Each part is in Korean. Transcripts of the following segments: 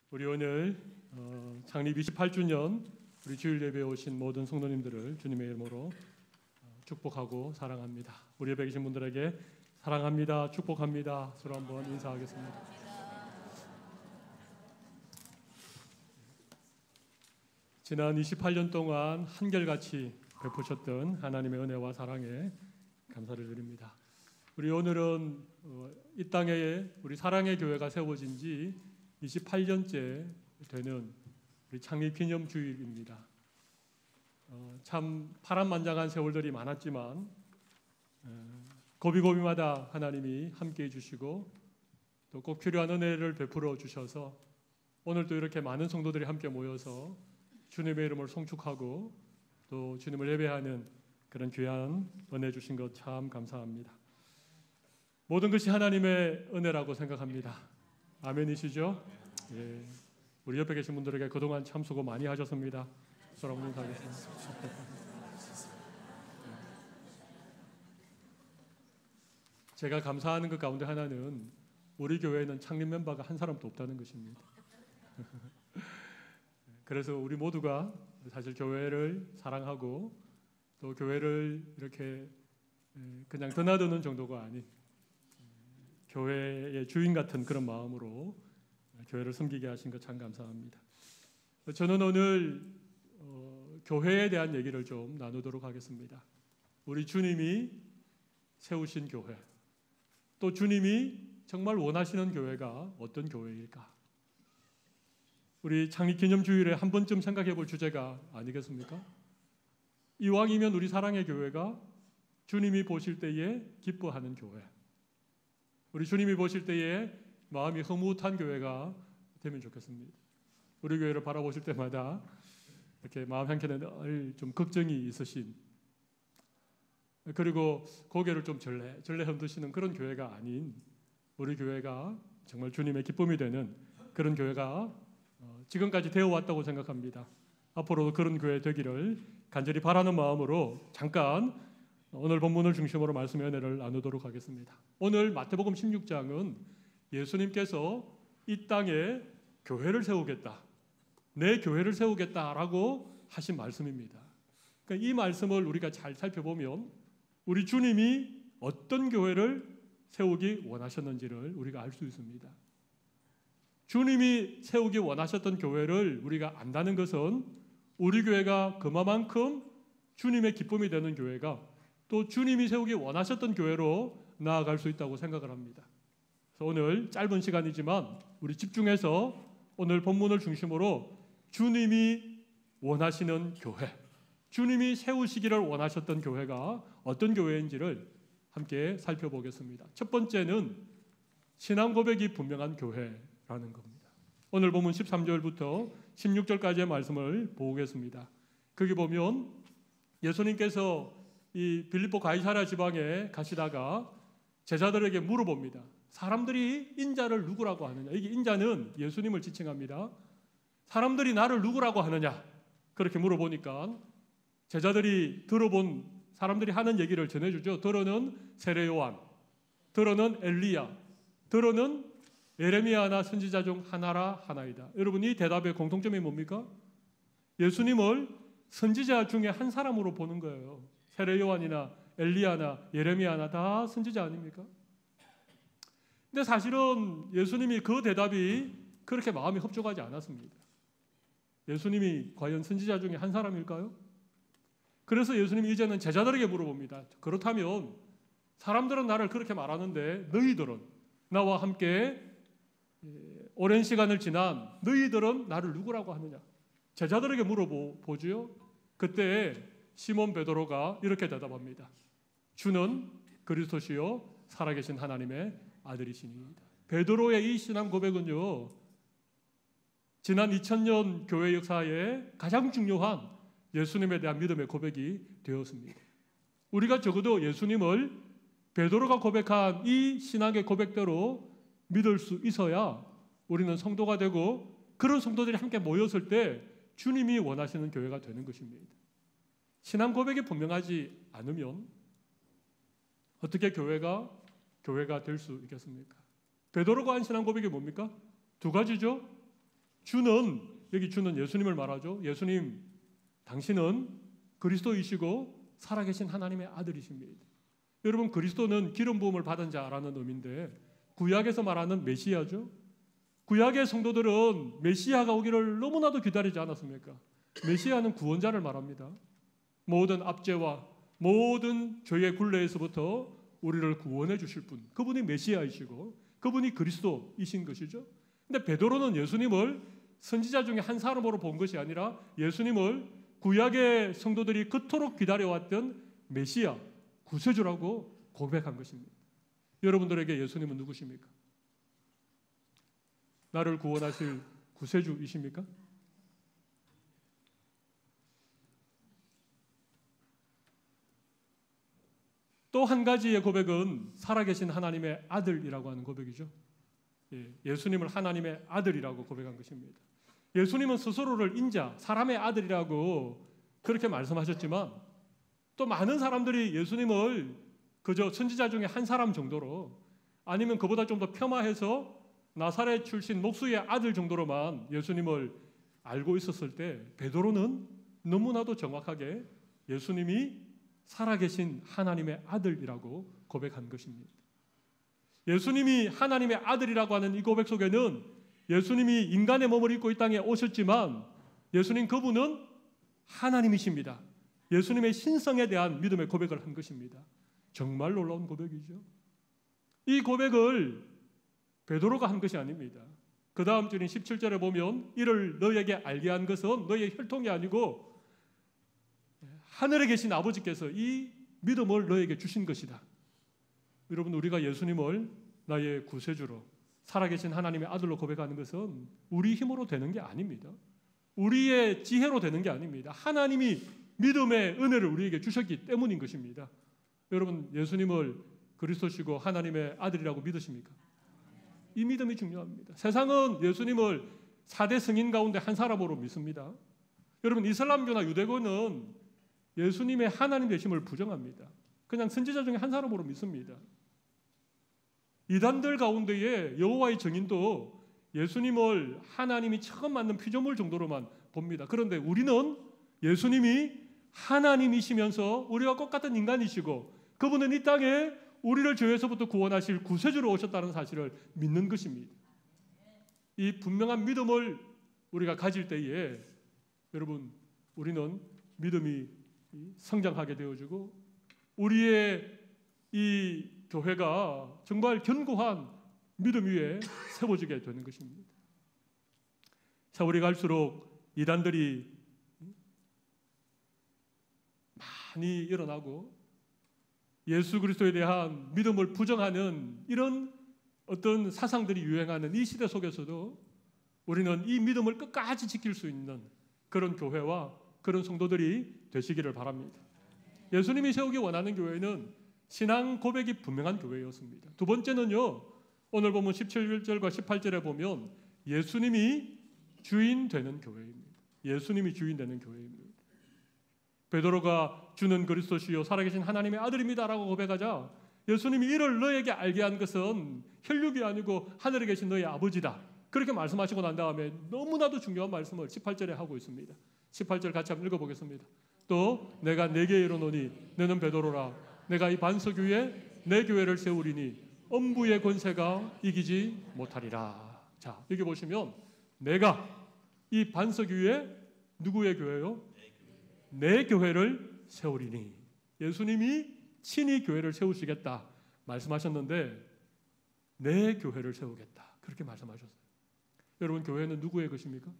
우리 오늘 창립 28주년 우리 주일 예배에 오신 모든 성도님들을 주님의 이름으로 축복하고 사랑합니다. 우리 예배에 계신 분들에게 사랑합니다, 축복합니다 서로 한번 인사하겠습니다. 지난 28년 동안 한결같이 베푸셨던 하나님의 은혜와 사랑에 감사를 드립니다. 우리 오늘은 이 땅에 우리 사랑의 교회가 세워진 지 28년째 되는 우리 창립 기념 주일입니다. 참 파란만장한 세월들이 많았지만 고비고비마다 하나님이 함께해 주시고 또 꼭 필요한 은혜를 베풀어 주셔서 오늘도 이렇게 많은 성도들이 함께 모여서 주님의 이름을 송축하고 또 주님을 예배하는 그런 귀한 은혜 주신 것 참 감사합니다. 모든 것이 하나님의 은혜라고 생각합니다. 아멘이시죠? 예. 우리 옆에 계신 분들에게 그동안 참 수고 많이 하셨습니다. 서로 한번 인사하겠습니다. 제가 감사하는 것 가운데 하나는 우리 교회에는 창립 멤버가 한 사람도 없다는 것입니다. 그래서 우리 모두가 사실 교회를 사랑하고 또 교회를 이렇게 그냥 드나드는 정도가 아닌 교회의 주인 같은 그런 마음으로 교회를 섬기게 하신 것 참 감사합니다. 저는 오늘 교회에 대한 얘기를 좀 나누도록 하겠습니다. 우리 주님이 세우신 교회, 또 주님이 정말 원하시는 교회가 어떤 교회일까? 우리 창립기념주일에 한 번쯤 생각해 볼 주제가 아니겠습니까? 이왕이면 우리 사랑의 교회가 주님이 보실 때에 기뻐하는 교회, 우리 주님이 보실 때에 마음이 흐뭇한 교회가 되면 좋겠습니다. 우리 교회를 바라보실 때마다 이렇게 마음 한켠에 늘 좀 걱정이 있으신, 그리고 고개를 좀 절레 흔드시는 그런 교회가 아닌 우리 교회가 정말 주님의 기쁨이 되는 그런 교회가 지금까지 되어 왔다고 생각합니다. 앞으로도 그런 교회 되기를 간절히 바라는 마음으로 잠깐 오늘 본문을 중심으로 말씀의 은혜를 나누도록 하겠습니다. 오늘 마태복음 16장은 예수님께서 이 땅에 교회를 세우겠다, 내 교회를 세우겠다라고 하신 말씀입니다. 그러니까 이 말씀을 우리가 잘 살펴보면 우리 주님이 어떤 교회를 세우기 원하셨는지를 우리가 알 수 있습니다. 주님이 세우기 원하셨던 교회를 우리가 안다는 것은 우리 교회가 그만큼 주님의 기쁨이 되는 교회가 또 주님이 세우기 원하셨던 교회로 나아갈 수 있다고 생각을 합니다. 그래서 오늘 짧은 시간이지만 우리 집중해서 오늘 본문을 중심으로 주님이 원하시는 교회, 주님이 세우시기를 원하셨던 교회가 어떤 교회인지를 함께 살펴보겠습니다. 첫 번째는 신앙 고백이 분명한 교회라는 겁니다. 오늘 본문 13절부터 16절까지의 말씀을 보겠습니다. 거기 보면 예수님께서 이 빌립보 가이사랴 지방에 가시다가 제자들에게 물어봅니다. 사람들이 인자를 누구라고 하느냐? 이게 인자는 예수님을 지칭합니다. 사람들이 나를 누구라고 하느냐? 그렇게 물어보니까 제자들이 들어본 사람들이 하는 얘기를 전해주죠. 들어는 세례 요한, 들어는 엘리야, 들어는 예레미야나 선지자 중 하나라 하나이다. 여러분, 이 대답의 공통점이 뭡니까? 예수님을 선지자 중에 한 사람으로 보는 거예요. 세례 요한이나 엘리야나 예레미야나 다 선지자 아닙니까? 근데 사실은 예수님이 그 대답이 그렇게 마음이 흡족하지 않았습니다. 예수님이 과연 선지자 중에 한 사람일까요? 그래서 예수님이 이제는 제자들에게 물어봅니다. 그렇다면 사람들은 나를 그렇게 말하는데 너희들은, 나와 함께 오랜 시간을 지난 너희들은 나를 누구라고 하느냐? 제자들에게 물어보지요. 그때 시몬 베드로가 이렇게 대답합니다. 주는 그리스도시요 살아계신 하나님의 아들이시니이다. 베드로의 이 신앙 고백은요, 지난 2000년 교회 역사에 가장 중요한 예수님에 대한 믿음의 고백이 되었습니다. 우리가 적어도 예수님을 베드로가 고백한 이 신앙의 고백대로 믿을 수 있어야 우리는 성도가 되고 그런 성도들이 함께 모였을 때 주님이 원하시는 교회가 되는 것입니다. 신앙 고백이 분명하지 않으면 어떻게 교회가 될 수 있겠습니까? 베드로가 한 신앙 고백이 뭡니까? 두 가지죠. 주는, 여기 주는 예수님을 말하죠. 예수님, 당신은 그리스도이시고 살아계신 하나님의 아들이십니다. 여러분, 그리스도는 기름 부음을 받은 자라는 의미인데 구약에서 말하는 메시아죠. 구약의 성도들은 메시아가 오기를 너무나도 기다리지 않았습니까? 메시아는 구원자를 말합니다. 모든 압제와 모든 죄의 굴레에서부터 우리를 구원해 주실 분, 그분이 메시아이시고 그분이 그리스도이신 것이죠. 근데 베드로는 예수님을 선지자 중에 한 사람으로 본 것이 아니라 예수님을 구약의 성도들이 그토록 기다려왔던 메시아, 구세주라고 고백한 것입니다. 여러분들에게 예수님은 누구십니까? 나를 구원하실 구세주이십니까? 또 한 가지의 고백은 살아계신 하나님의 아들이라고 하는 고백이죠. 예수님을 하나님의 아들이라고 고백한 것입니다. 예수님은 스스로를 인자, 사람의 아들이라고 그렇게 말씀하셨지만 또 많은 사람들이 예수님을 그저 선지자 중에 한 사람 정도로 아니면 그보다 좀 더 폄하해서 나사렛 출신 목수의 아들 정도로만 예수님을 알고 있었을 때 베드로는 너무나도 정확하게 예수님이 살아계신 하나님의 아들이라고 고백한 것입니다. 예수님이 하나님의 아들이라고 하는 이 고백 속에는 예수님이 인간의 몸을 입고 이 땅에 오셨지만 예수님 그분은 하나님이십니다. 예수님의 신성에 대한 믿음의 고백을 한 것입니다. 정말 놀라운 고백이죠. 이 고백을 베드로가 한 것이 아닙니다. 그 다음 줄인 17절에 보면 이를 너에게 알게 한 것은 너의 혈통이 아니고 하늘에 계신 아버지께서 이 믿음을 너에게 주신 것이다. 여러분, 우리가 예수님을 나의 구세주로 살아계신 하나님의 아들로 고백하는 것은 우리 힘으로 되는 게 아닙니다. 우리의 지혜로 되는 게 아닙니다. 하나님이 믿음의 은혜를 우리에게 주셨기 때문인 것입니다. 여러분, 예수님을 그리스도시고 하나님의 아들이라고 믿으십니까? 이 믿음이 중요합니다. 세상은 예수님을 4대 승인 가운데 한 사람으로 믿습니다. 여러분, 이슬람교나 유대교는 예수님의 하나님 되심을 부정합니다. 그냥 선지자 중에 한 사람으로 믿습니다. 이단들 가운데에 여호와의 증인도 예수님을 하나님이 처음 만든 피조물 정도로만 봅니다. 그런데 우리는 예수님이 하나님이시면서 우리와 똑같은 인간이시고 그분은 이 땅에 우리를 죄에서부터 구원하실 구세주로 오셨다는 사실을 믿는 것입니다. 이 분명한 믿음을 우리가 가질 때에 여러분, 우리는 믿음이 성장하게 되어지고 우리의 이 교회가 정말 견고한 믿음 위에 세워지게 되는 것입니다. 세월이 갈수록 이단들이 많이 일어나고 예수 그리스도에 대한 믿음을 부정하는 이런 어떤 사상들이 유행하는 이 시대 속에서도 우리는 이 믿음을 끝까지 지킬 수 있는 그런 교회와 그런 성도들이 되시기를 바랍니다. 예수님이 세우기 원하는 교회는 신앙 고백이 분명한 교회였습니다. 두 번째는요, 오늘 보면 17절과 18절에 보면 예수님이 주인 되는 교회입니다. 예수님이 주인 되는 교회입니다. 베드로가 주는 그리스도시요 살아계신 하나님의 아들입니다라고 고백하자 예수님이 이를 너에게 알게 한 것은 혈육이 아니고 하늘에 계신 너의 아버지다. 그렇게 말씀하시고 난 다음에 너무나도 중요한 말씀을 18절에 하고 있습니다. 18절 같이 한번 읽어보겠습니다. 또 내가 네게 이르노니 너는 베드로라. 내가 이 반석 위에 내 교회를 세우리니 엄부의 권세가 이기지 못하리라. 자, 여기 보시면 내가 이 반석 위에 누구의 교회요? 내 교회를 세우리니. 예수님이 친히 교회를 세우시겠다 말씀하셨는데 내 교회를 세우겠다 그렇게 말씀하셨어요. 여러분, 교회는 누구의 것입니까?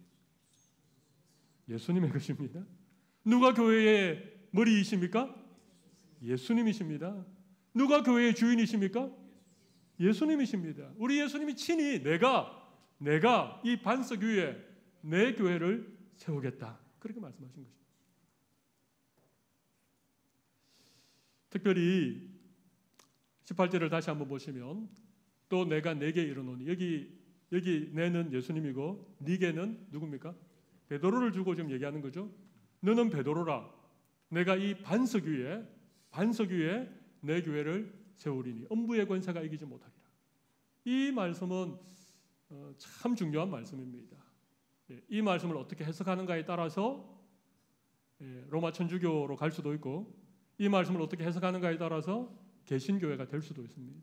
예수님의 것입니다. 누가 교회의 머리이십니까? 예수님이십니다. 누가 교회의 주인이십니까? 예수님이십니다. 우리 예수님이 친히 내가 이 반석 위에 내 교회를 세우겠다 그렇게 말씀하신 것입니다. 특별히 18절을 다시 한번 보시면 또 내가 네게 이르노니 여기 내는 예수님이고 네게는 누굽니까? 베드로를 주고 지금 얘기하는 거죠. 너는 베드로라. 내가 이 반석 위에 내 교회를 세우리니 엄부의 권세가 이기지 못하리라. 이 말씀은 참 중요한 말씀입니다. 이 말씀을 어떻게 해석하는가에 따라서 로마 천주교로 갈 수도 있고, 이 말씀을 어떻게 해석하는가에 따라서 개신교회가 될 수도 있습니다.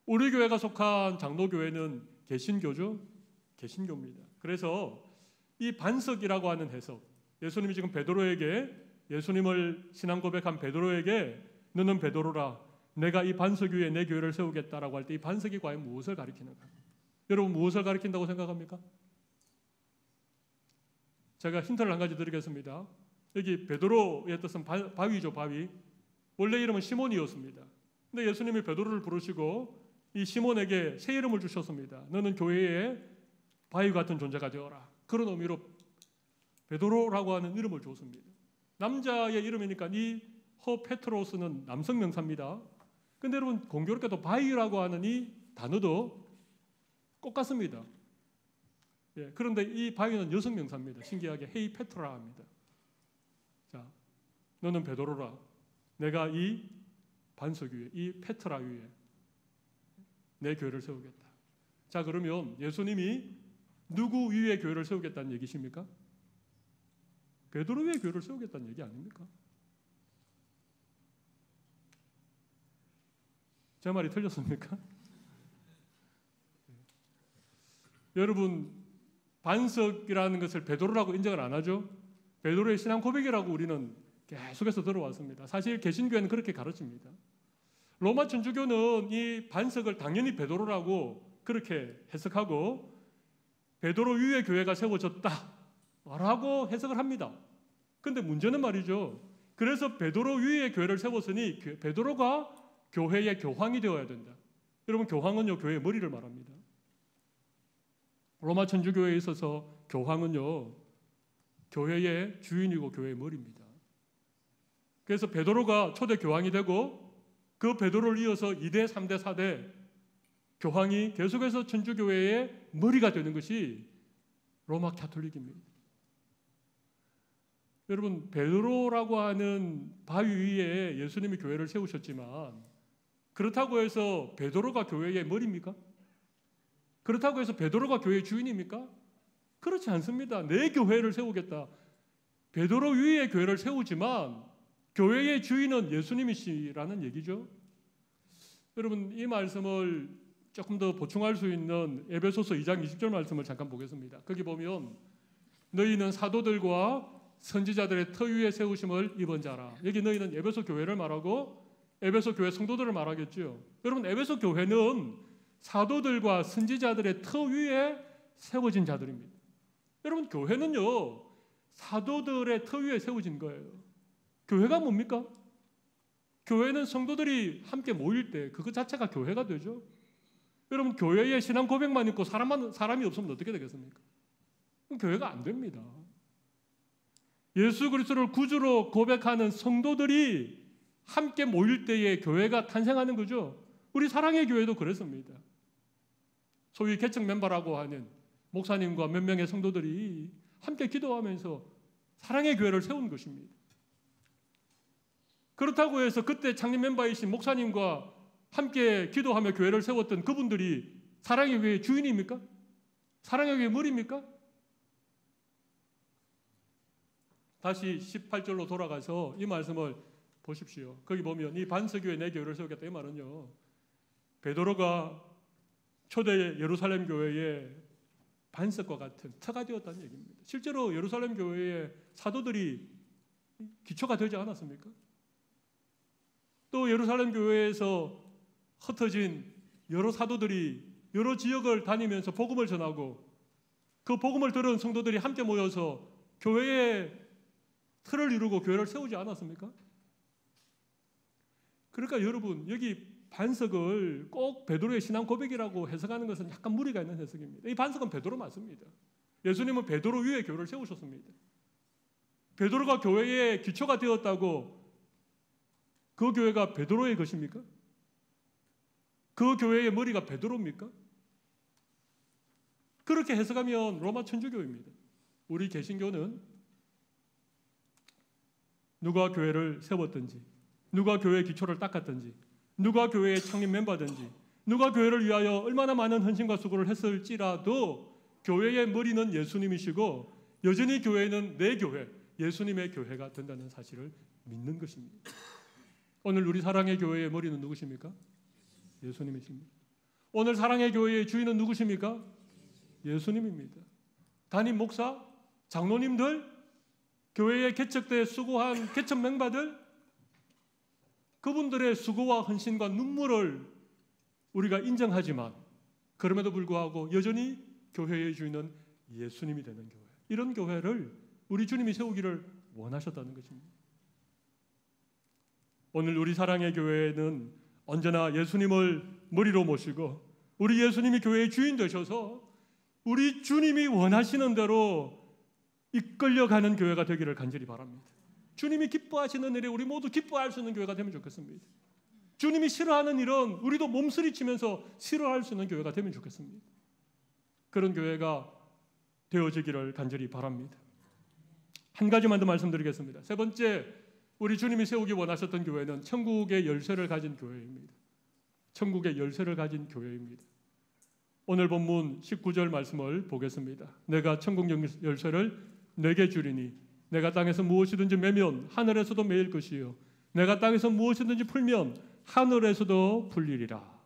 우리 교회가 속한 장로교회는 개신교죠. 개신교입니다. 그래서 이 반석이라고 하는 해석, 예수님이 지금 베드로에게, 예수님을 신앙 고백한 베드로에게 너는 베드로라, 내가 이 반석 위에 내 교회를 세우겠다라고 할 때 이 반석이 과연 무엇을 가리키는가? 여러분, 무엇을 가리킨다고 생각합니까? 제가 힌트를 한 가지 드리겠습니다. 여기 베드로의 뜻은 바위죠, 바위. 원래 이름은 시몬이었습니다. 근데 예수님이 베드로를 부르시고 이 시몬에게 새 이름을 주셨습니다. 너는 교회의 바위 같은 존재가 되어라. 그런 의미로 베드로라고 하는 이름을 줬습니다. 남자의 이름이니까 이 페트로스는 남성 명사입니다. 근데 여러분, 공교롭게도 바위라고 하는 이 단어도 똑같습니다. 그런데 이 바위는 여성 명사입니다. 신기하게 헤이 페트라 합니다. 자, 너는 베드로라. 내가 이 반석 위에, 이 페트라 위에 내 교회를 세우겠다. 자, 그러면 예수님이 누구 위에 교회를 세우겠다는 얘기십니까? 베드로 위에 교회를 세우겠다는 얘기 아닙니까? 제 말이 틀렸습니까? 여러분, 반석이라는 것을 베드로라고 인정을 안 하죠? 베드로의 신앙 고백이라고 우리는 계속해서 들어왔습니다. 사실 개신교회는 그렇게 가르칩니다. 로마 천주교는 이 반석을 당연히 베드로라고 그렇게 해석하고 베드로 위에 교회가 세워졌다라고 해석을 합니다. 그런데 문제는 말이죠. 그래서 베드로 위에 교회를 세웠으니 베드로가 교회의 교황이 되어야 된다. 여러분, 교황은요, 교회의 머리를 말합니다. 로마 천주교회에 있어서 교황은요, 교회의 주인이고 교회의 머리입니다. 그래서 베드로가 초대 교황이 되고 그 베드로를 이어서 2대, 3대, 4대 교황이 계속해서 천주교회의 머리가 되는 것이 로마 가톨릭입니다. 여러분, 베드로라고 하는 바위 위에 예수님이 교회를 세우셨지만 그렇다고 해서 베드로가 교회의 머리입니까? 그렇다고 해서 베드로가 교회의 주인입니까? 그렇지 않습니다. 내 교회를 세우겠다. 베드로 위에 교회를 세우지만 교회의 주인은 예수님이시라는 얘기죠. 여러분, 이 말씀을 조금 더 보충할 수 있는 에베소서 2장 20절 말씀을 잠깐 보겠습니다. 거기 보면 너희는 사도들과 선지자들의 터 위에 세우심을 입은 자라. 여기 너희는 에베소 교회를 말하고 에베소 교회 성도들을 말하겠죠. 여러분, 에베소 교회는 사도들과 선지자들의 터 위에 세워진 자들입니다. 여러분, 교회는요, 사도들의 터 위에 세워진 거예요. 교회가 뭡니까? 교회는 성도들이 함께 모일 때 그것 자체가 교회가 되죠. 여러분, 교회에 신앙 고백만 있고 사람이 없으면 어떻게 되겠습니까? 그럼 교회가 안 됩니다. 예수 그리스도를 구주로 고백하는 성도들이 함께 모일 때에 교회가 탄생하는 거죠. 우리 사랑의 교회도 그랬습니다. 소위 개척 멤버라고 하는 목사님과 몇 명의 성도들이 함께 기도하면서 사랑의 교회를 세운 것입니다. 그렇다고 해서 그때 창립 멤버이신 목사님과 함께 기도하며 교회를 세웠던 그분들이 사랑의 교회의 주인입니까? 사랑의 교회의 머리입니까? 다시 18절로 돌아가서 이 말씀을 보십시오. 거기 보면 이 반석 위에 내 교회를 세우겠다, 이 말은요, 베드로가 초대 예루살렘 교회의 반석과 같은 터가 되었다는 얘기입니다. 실제로 예루살렘 교회의 사도들이 기초가 되지 않았습니까? 또 예루살렘 교회에서 흩어진 여러 사도들이 여러 지역을 다니면서 복음을 전하고 그 복음을 들은 성도들이 함께 모여서 교회의 틀을 이루고 교회를 세우지 않았습니까? 그러니까 여러분, 여기 반석을 꼭 베드로의 신앙 고백이라고 해석하는 것은 약간 무리가 있는 해석입니다. 이 반석은 베드로 맞습니다. 예수님은 베드로 위에 교회를 세우셨습니다. 베드로가 교회의 기초가 되었다고 그 교회가 베드로의 것입니까? 그 교회의 머리가 베드로입니까? 그렇게 해석하면 로마 천주교입니다. 우리 개신교는 누가 교회를 세웠든지, 누가 교회의 기초를 닦았든지, 누가 교회의 창립 멤버든지, 누가 교회를 위하여 얼마나 많은 헌신과 수고를 했을지라도 교회의 머리는 예수님이시고 여전히 교회는 내 교회, 예수님의 교회가 된다는 사실을 믿는 것입니다. 오늘 우리 사랑의 교회의 머리는 누구십니까? 예수님이십니다. 오늘 사랑의 교회의 주인은 누구십니까? 예수님입니다. 담임 목사, 장로님들, 교회의 개척 때 수고한 개척 멤버들, 그분들의 수고와 헌신과 눈물을 우리가 인정하지만 그럼에도 불구하고 여전히 교회의 주인은 예수님이 되는 교회. 이런 교회를 우리 주님이 세우기를 원하셨다는 것입니다. 오늘 우리 사랑의 교회는 언제나 예수님을 머리로 모시고 우리 예수님이 교회의 주인 되셔서 우리 주님이 원하시는 대로 이끌려가는 교회가 되기를 간절히 바랍니다. 주님이 기뻐하시는 일에 우리 모두 기뻐할 수 있는 교회가 되면 좋겠습니다. 주님이 싫어하는 일은 우리도 몸서리치면서 싫어할 수 있는 교회가 되면 좋겠습니다. 그런 교회가 되어지기를 간절히 바랍니다. 한 가지만 더 말씀드리겠습니다. 세 번째, 우리 주님이 세우기 원하셨던 교회는 천국의 열쇠를 가진 교회입니다. 천국의 열쇠를 가진 교회입니다. 오늘 본문 19절 말씀을 보겠습니다. 내가 천국 열쇠를 내게 주리니 내가 땅에서 무엇이든지 매면 하늘에서도 매일 것이요 내가 땅에서 무엇이든지 풀면 하늘에서도 풀리리라.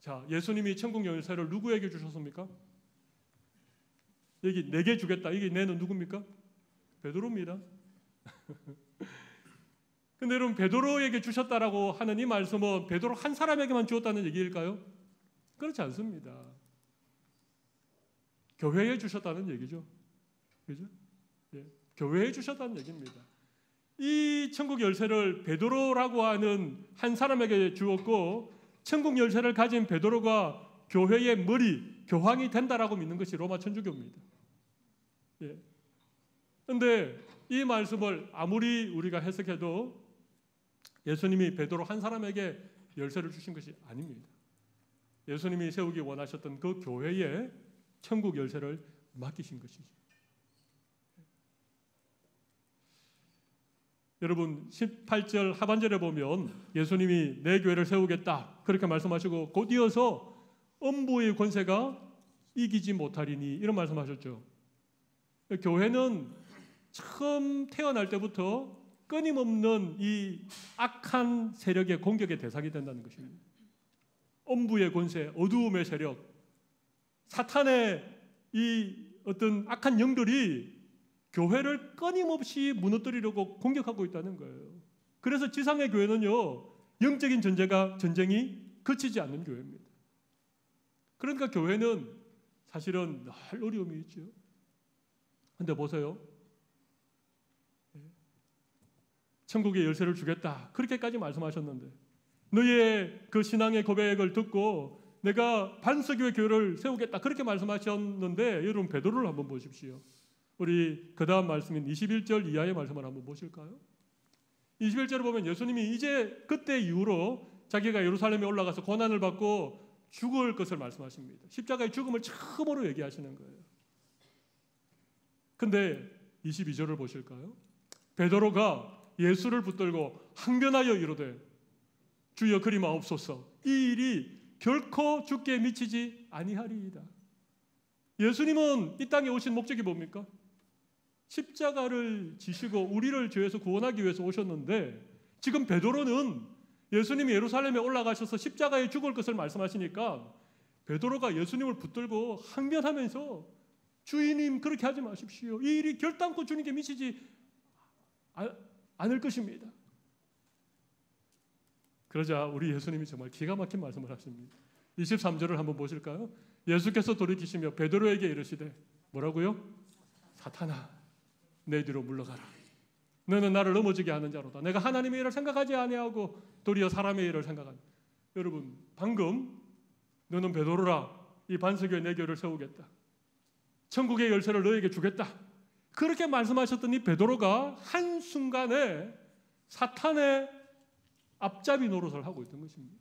자, 예수님이 천국 열쇠를 누구에게 주셨습니까? 여기 내게 주겠다. 이게 내는 누굽니까? 베드로입니다. 근데 여러분, 베드로에게 주셨다라고 하는 이 말씀은 베드로 한 사람에게만 주었다는 얘기일까요? 그렇지 않습니다. 교회에 주셨다는 얘기죠. 그죠? 예, 교회에 주셨다는 얘기입니다. 이 천국 열쇠를 베드로라고 하는 한 사람에게 주었고 천국 열쇠를 가진 베드로가 교회의 머리, 교황이 된다라고 믿는 것이 로마 천주교입니다. 예. 그런데 이 말씀을 아무리 우리가 해석해도 예수님이 베드로 한 사람에게 열쇠를 주신 것이 아닙니다. 예수님이 세우기 원하셨던 그 교회에 천국 열쇠를 맡기신 것이죠. 여러분, 18절 하반절에 보면 예수님이 내 교회를 세우겠다 그렇게 말씀하시고 곧 이어서 음부의 권세가 이기지 못하리니 이런 말씀하셨죠. 교회는 처음 태어날 때부터 끊임없는 이 악한 세력의 공격의 대상이 된다는 것입니다. 음부의 권세, 어두움의 세력, 사탄의 이 어떤 악한 영들이 교회를 끊임없이 무너뜨리려고 공격하고 있다는 거예요. 그래서 지상의 교회는요, 영적인 전쟁이 그치지 않는 교회입니다. 그러니까 교회는 사실은 늘 어려움이 있죠. 근데 보세요. 천국의 열쇠를 주겠다. 그렇게까지 말씀하셨는데 너의 그 신앙의 고백을 듣고 내가 반석교회 교회를 세우겠다. 그렇게 말씀하셨는데 여러분 베드로를 한번 보십시오. 우리 그 다음 말씀인 21절 이하의 말씀을 한번 보실까요? 21절을 보면 예수님이 이제 그때 이후로 자기가 예루살렘에 올라가서 고난을 받고 죽을 것을 말씀하십니다. 십자가의 죽음을 처음으로 얘기하시는 거예요. 근데 22절을 보실까요? 베드로가 예수를 붙들고 항변하여 이르되 주여 그리 마옵소서 이 일이 결코 주께 미치지 아니하리이다. 예수님은 이 땅에 오신 목적이 뭡니까? 십자가를 지시고 우리를 죄에서 구원하기 위해서 오셨는데 지금 베드로는 예수님이 예루살렘에 올라가셔서 십자가에 죽을 것을 말씀하시니까 베드로가 예수님을 붙들고 항변하면서 주인님 그렇게 하지 마십시오. 이 일이 결단코 주님께 미치지 않을 것입니다. 그러자 우리 예수님이 정말 기가 막힌 말씀을 하십니다. 23절을 한번 보실까요? 예수께서 돌이키시며 베드로에게 이르시되 뭐라고요? 사탄아 내 뒤로 물러가라. 너는 나를 넘어지게 하는 자로다. 내가 하나님의 일을 생각하지 아니하고 도리어 사람의 일을 생각한다. 여러분 방금 너는 베드로라 이 반석교회 내 교회를 세우겠다. 천국의 열쇠를 너에게 주겠다. 그렇게 말씀하셨던 이 베드로가 한순간에 사탄의 앞잡이 노릇을 하고 있던 것입니다.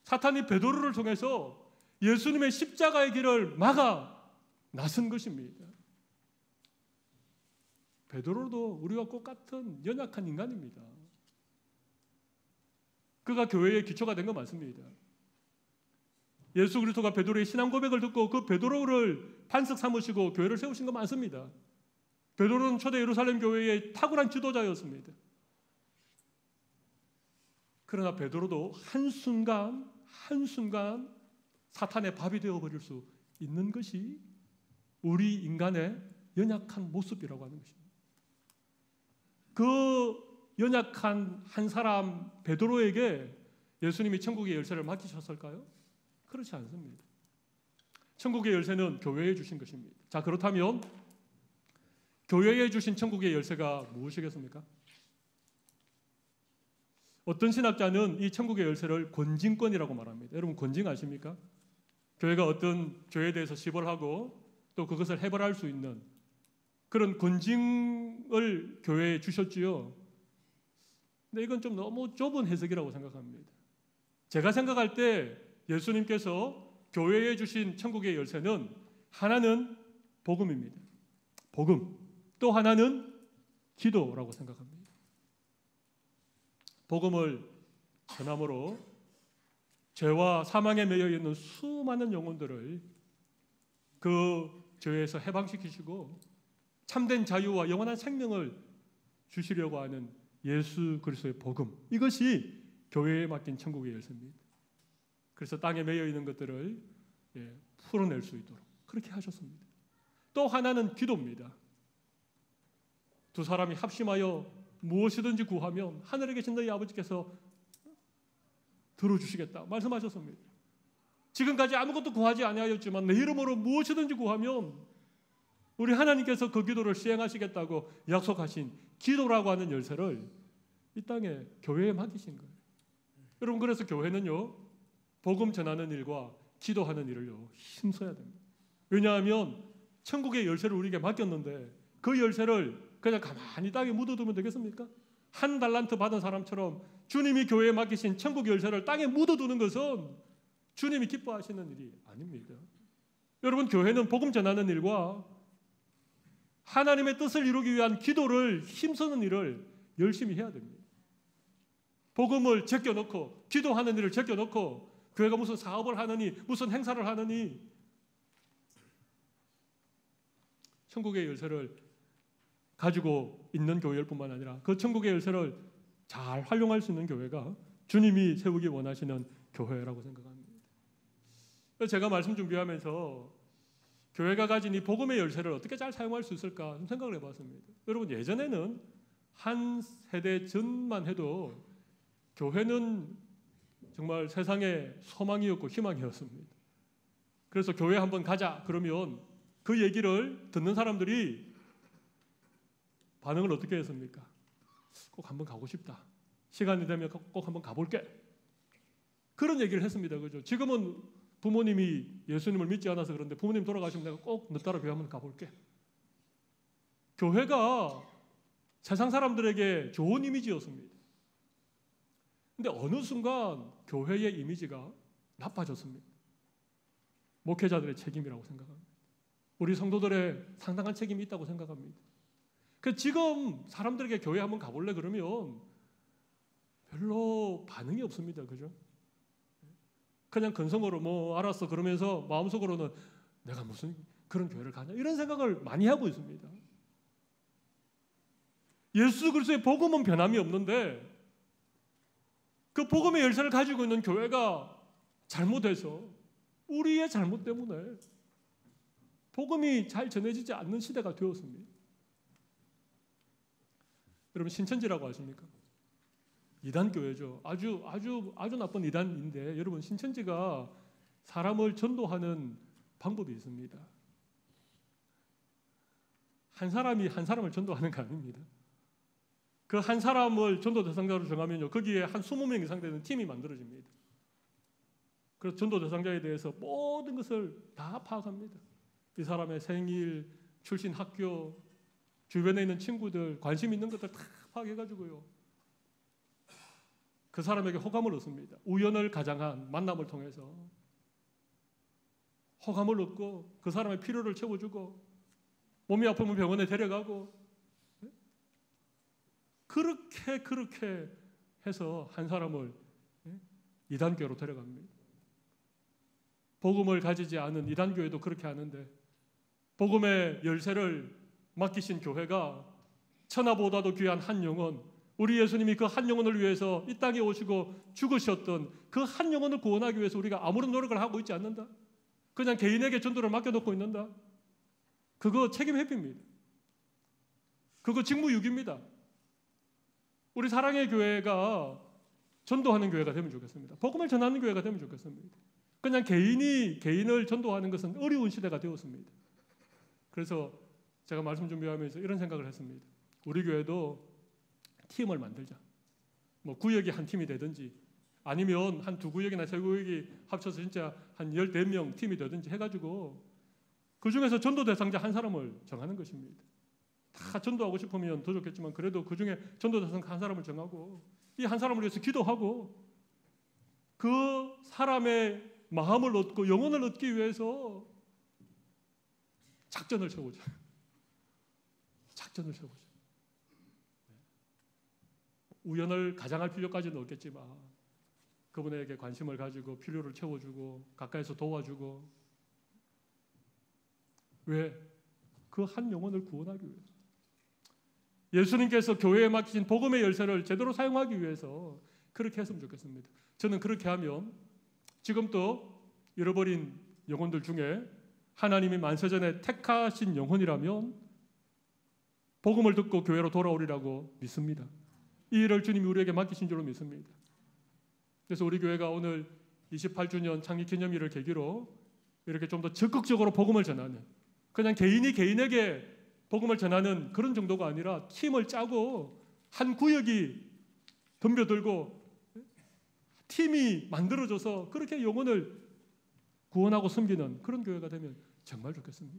사탄이 베드로를 통해서 예수님의 십자가의 길을 막아 나선 것입니다. 베드로도 우리와 똑같은 연약한 인간입니다. 그가 교회의 기초가 된 건 맞습니다. 예수 그리스도가 베드로의 신앙 고백을 듣고 그 베드로를 반석 삼으시고 교회를 세우신 거 많습니다. 베드로는 초대 예루살렘 교회의 탁월한 지도자였습니다. 그러나 베드로도 한순간 사탄의 밥이 되어버릴 수 있는 것이 우리 인간의 연약한 모습이라고 하는 것입니다. 그 연약한 한 사람 베드로에게 예수님이 천국의 열쇠를 맡기셨을까요? 그렇지 않습니다. 천국의 열쇠는 교회에 주신 것입니다. 자, 그렇다면 교회에 주신 천국의 열쇠가 무엇이겠습니까? 어떤 신학자는 이 천국의 열쇠를 권징권이라고 말합니다. 여러분 권징 아십니까? 교회가 어떤 죄에 대해서 시벌하고 또 그것을 해결할 수 있는 그런 권징을 교회에 주셨지요. 근데 이건 좀 너무 좁은 해석이라고 생각합니다. 제가 생각할 때 예수님께서 교회에 주신 천국의 열쇠는 하나는 복음입니다. 복음. 또 하나는 기도라고 생각합니다. 복음을 전함으로 죄와 사망에 매여 있는 수많은 영혼들을 그 죄에서 해방시키시고 참된 자유와 영원한 생명을 주시려고 하는 예수 그리스도의 복음, 이것이 교회에 맡긴 천국의 열쇠입니다. 그래서 땅에 매여 있는 것들을 풀어낼 수 있도록 그렇게 하셨습니다. 또 하나는 기도입니다. 두 사람이 합심하여 무엇이든지 구하면 하늘에 계신 너희 아버지께서 들어주시겠다 말씀하셨습니다. 지금까지 아무것도 구하지 아니하였지만 내 이름으로 무엇이든지 구하면 우리 하나님께서 그 기도를 시행하시겠다고 약속하신 기도라고 하는 열쇠를 이 땅에 교회에 맡기신 거예요. 여러분, 그래서 교회는요, 복음 전하는 일과 기도하는 일을요 힘써야 됩니다. 왜냐하면 천국의 열쇠를 우리에게 맡겼는데 그 열쇠를 그냥 가만히 땅에 묻어두면 되겠습니까? 한 달란트 받은 사람처럼 주님이 교회에 맡기신 천국 열쇠를 땅에 묻어두는 것은 주님이 기뻐하시는 일이 아닙니다. 여러분, 교회는 복음 전하는 일과 하나님의 뜻을 이루기 위한 기도를 힘쓰는 일을 열심히 해야 됩니다. 복음을 제껴놓고 기도하는 일을 제껴놓고 교회가 무슨 사업을 하느니 무슨 행사를 하느니 천국의 열쇠를 가지고 있는 교회일 뿐만 아니라 그 천국의 열쇠를 잘 활용할 수 있는 교회가 주님이 세우기 원하시는 교회라고 생각합니다. 제가 말씀 준비하면서 교회가 가진 이 복음의 열쇠를 어떻게 잘 사용할 수 있을까 좀 생각을 해봤습니다. 여러분, 예전에는 한 세대 전만 해도 교회는 정말 세상의 소망이었고 희망이었습니다. 그래서 교회 한번 가자 그러면 그 얘기를 듣는 사람들이 반응을 어떻게 했습니까? 꼭 한번 가고 싶다. 시간이 되면 꼭 한번 가볼게. 그런 얘기를 했습니다. 그죠? 지금은 부모님이 예수님을 믿지 않아서 그런데 부모님 돌아가시면 내가 꼭 너 따라 교회 한번 가볼게. 교회가 세상 사람들에게 좋은 이미지였습니다. 근데 어느 순간 교회의 이미지가 나빠졌습니다. 목회자들의 책임이라고 생각합니다. 우리 성도들의 상당한 책임이 있다고 생각합니다. 지금 사람들에게 교회 한번 가볼래 그러면 별로 반응이 없습니다. 그죠? 그냥 근성으로 뭐 알았어 그러면서 마음속으로는 내가 무슨 그런 교회를 가냐 이런 생각을 많이 하고 있습니다. 예수 그리스도의 복음은 변함이 없는데 그 복음의 열쇠를 가지고 있는 교회가 잘못해서 우리의 잘못 때문에 복음이 잘 전해지지 않는 시대가 되었습니다. 여러분, 신천지라고 아십니까? 이단교회죠. 아주 나쁜 이단인데 여러분, 신천지가 사람을 전도하는 방법이 있습니다. 한 사람이 한 사람을 전도하는 거 아닙니다. 그 한 사람을 전도 대상자로 정하면요, 거기에 한 20명 이상 되는 팀이 만들어집니다. 그래서 전도 대상자에 대해서 모든 것을 다 파악합니다. 이 사람의 생일, 출신 학교, 주변에 있는 친구들, 관심 있는 것들 다 파악해가지고요, 그 사람에게 호감을 얻습니다. 우연을 가장한 만남을 통해서 호감을 얻고 그 사람의 필요를 채워주고 몸이 아프면 병원에 데려가고 그렇게 해서 한 사람을 이단교로 데려갑니다. 복음을 가지지 않은 이단 교회도 그렇게 하는데 복음의 열쇠를 맡기신 교회가 천하보다도 귀한 한 영혼, 우리 예수님이 그 한 영혼을 위해서 이 땅에 오시고 죽으셨던 그 한 영혼을 구원하기 위해서 우리가 아무런 노력을 하고 있지 않는다. 그냥 개인에게 전도를 맡겨놓고 있는다. 그거 책임 회피입니다. 그거 직무유기입니다. 우리 사랑의 교회가 전도하는 교회가 되면 좋겠습니다. 복음을 전하는 교회가 되면 좋겠습니다. 그냥 개인이 개인을 전도하는 것은 어려운 시대가 되었습니다. 그래서 제가 말씀 준비하면서 이런 생각을 했습니다. 우리 교회도 팀을 만들자. 뭐 구역이 한 팀이 되든지 아니면 한 두 구역이나 세 구역이 합쳐서 진짜 한 14명 팀이 되든지 해가지고 그 중에서 전도 대상자 한 사람을 정하는 것입니다. 다 전도하고 싶으면 더 좋겠지만 그래도 그 중에 전도 대상자 한 사람을 정하고 이 한 사람을 위해서 기도하고 그 사람의 마음을 얻고 영혼을 얻기 위해서 작전을 세우자. 작전을 세우자. 우연을 가장할 필요까지는 없겠지만 그분에게 관심을 가지고 필요를 채워주고 가까이서 도와주고 왜? 그 한 영혼을 구원하기 위해서. 예수님께서 교회에 맡기신 복음의 열쇠를 제대로 사용하기 위해서 그렇게 했으면 좋겠습니다. 저는 그렇게 하면 지금 또 잃어버린 영혼들 중에 하나님이 만세전에 택하신 영혼이라면 복음을 듣고 교회로 돌아오리라고 믿습니다. 이 일을 주님이 우리에게 맡기신 줄로 믿습니다. 그래서 우리 교회가 오늘 28주년 창립기념일을 계기로 이렇게 좀 더 적극적으로 복음을 전하는, 그냥 개인이 개인에게 복음을 전하는 그런 정도가 아니라 팀을 짜고 한 구역이 덤벼들고 팀이 만들어져서 그렇게 영혼을 구원하고 섬기는 그런 교회가 되면 정말 좋겠습니다.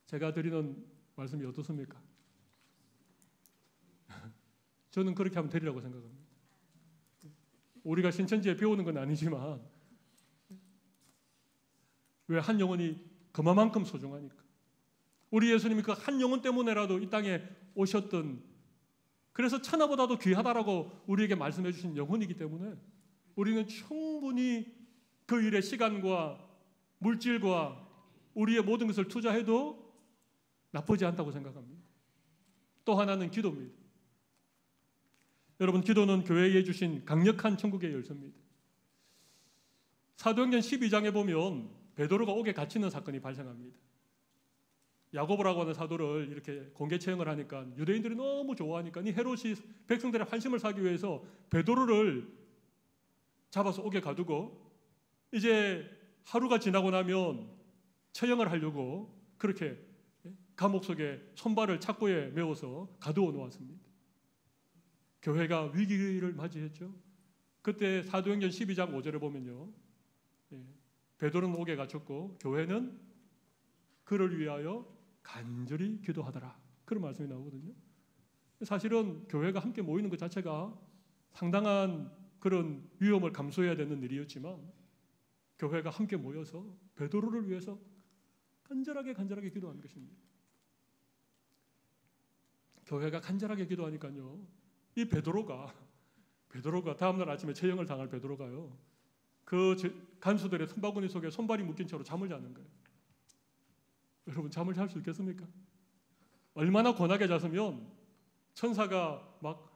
제가 드리는 말씀이 어떻습니까? 저는 그렇게 하면 되리라고 생각합니다. 우리가 신천지에 배우는 건 아니지만 왜 한 영혼이 그만큼 소중하니까. 우리 예수님이 그 한 영혼 때문에라도 이 땅에 오셨던, 그래서 천하보다도 귀하다라고 우리에게 말씀해 주신 영혼이기 때문에 우리는 충분히 그 일에 시간과 물질과 우리의 모든 것을 투자해도 나쁘지 않다고 생각합니다. 또 하나는 기도입니다. 여러분, 기도는 교회에 주신 강력한 천국의 열쇠입니다. 사도행전 12장에 보면 베드로가 옥에 갇히는 사건이 발생합니다. 야고보라고 하는 사도를 이렇게 공개 처형을 하니까 유대인들이 너무 좋아하니까 이 헤롯이 백성들의 환심을 사기 위해서 베드로를 잡아서 옥에 가두고 이제 하루가 지나고 나면 처형을 하려고 그렇게 감옥 속에 손발을 착고에 메워서 가두어 놓았습니다. 교회가 위기를 맞이했죠. 그때 사도행전 12장 5절에 보면요, 베드로는 옥에 갇혔고 교회는 그를 위하여 간절히 기도하더라, 그런 말씀이 나오거든요. 사실은 교회가 함께 모이는 것 자체가 상당한 그런 위험을 감수해야 되는 일이었지만 교회가 함께 모여서 베드로를 위해서 간절하게 기도하는 것입니다. 교회가 간절하게 기도하니까요, 이 베드로가 다음날 아침에 처형을 당할 베드로가요, 그 간수들의 손바구니 속에 손발이 묶인 채로 잠을 자는 거예요. 여러분, 잠을 잘 수 있겠습니까? 얼마나 권하게 잤으면 천사가 막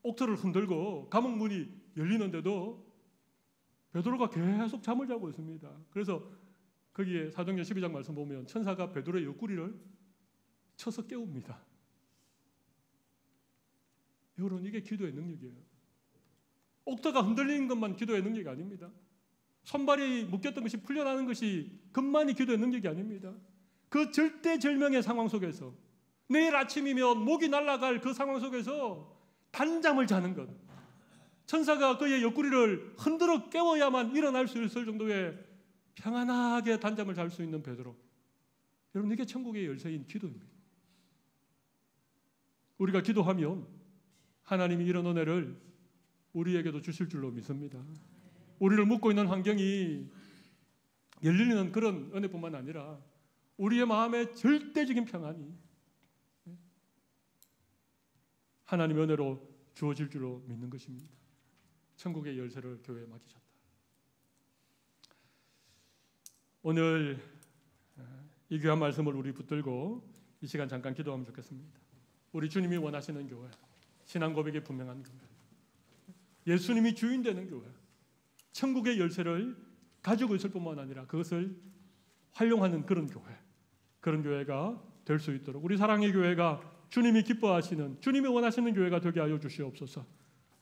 옥토를 흔들고 감옥 문이 열리는데도 베드로가 계속 잠을 자고 있습니다. 그래서 거기에 사도행전 12장 말씀 보면 천사가 베드로의 옆구리를 쳐서 깨웁니다. 여러분, 이게 기도의 능력이에요. 옥토가 흔들리는 것만 기도의 능력이 아닙니다. 손발이 묶였던 것이 풀려나는 것이 그것만이 기도의 능력이 아닙니다. 그 절대절명의 상황 속에서 내일 아침이면 목이 날아갈 그 상황 속에서 단잠을 자는 것, 천사가 그의 옆구리를 흔들어 깨워야만 일어날 수 있을 정도의 평안하게 단잠을 잘 수 있는 베드로. 여러분, 이게 천국의 열쇠인 기도입니다. 우리가 기도하면 하나님이 이런 은혜를 우리에게도 주실 줄로 믿습니다. 우리를 묶고 있는 환경이 열리는 그런 은혜뿐만 아니라 우리의 마음에 절대적인 평안이 하나님의 은혜로 주어질 줄로 믿는 것입니다. 천국의 열쇠를 교회에 맡기셨다. 오늘 이 귀한 말씀을 우리 붙들고 이 시간 잠깐 기도하면 좋겠습니다. 우리 주님이 원하시는 교회, 신앙 고백이 분명한 교회, 예수님이 주인 되는 교회, 천국의 열쇠를 가지고 있을 뿐만 아니라 그것을 활용하는 그런 교회가 될 수 있도록 우리 사랑의 교회가 주님이 기뻐하시는, 주님이 원하시는 교회가 되게 하여 주시옵소서.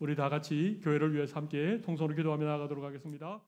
우리 다 같이 교회를 위해서 함께 통성으로 기도하며 나아가도록 하겠습니다.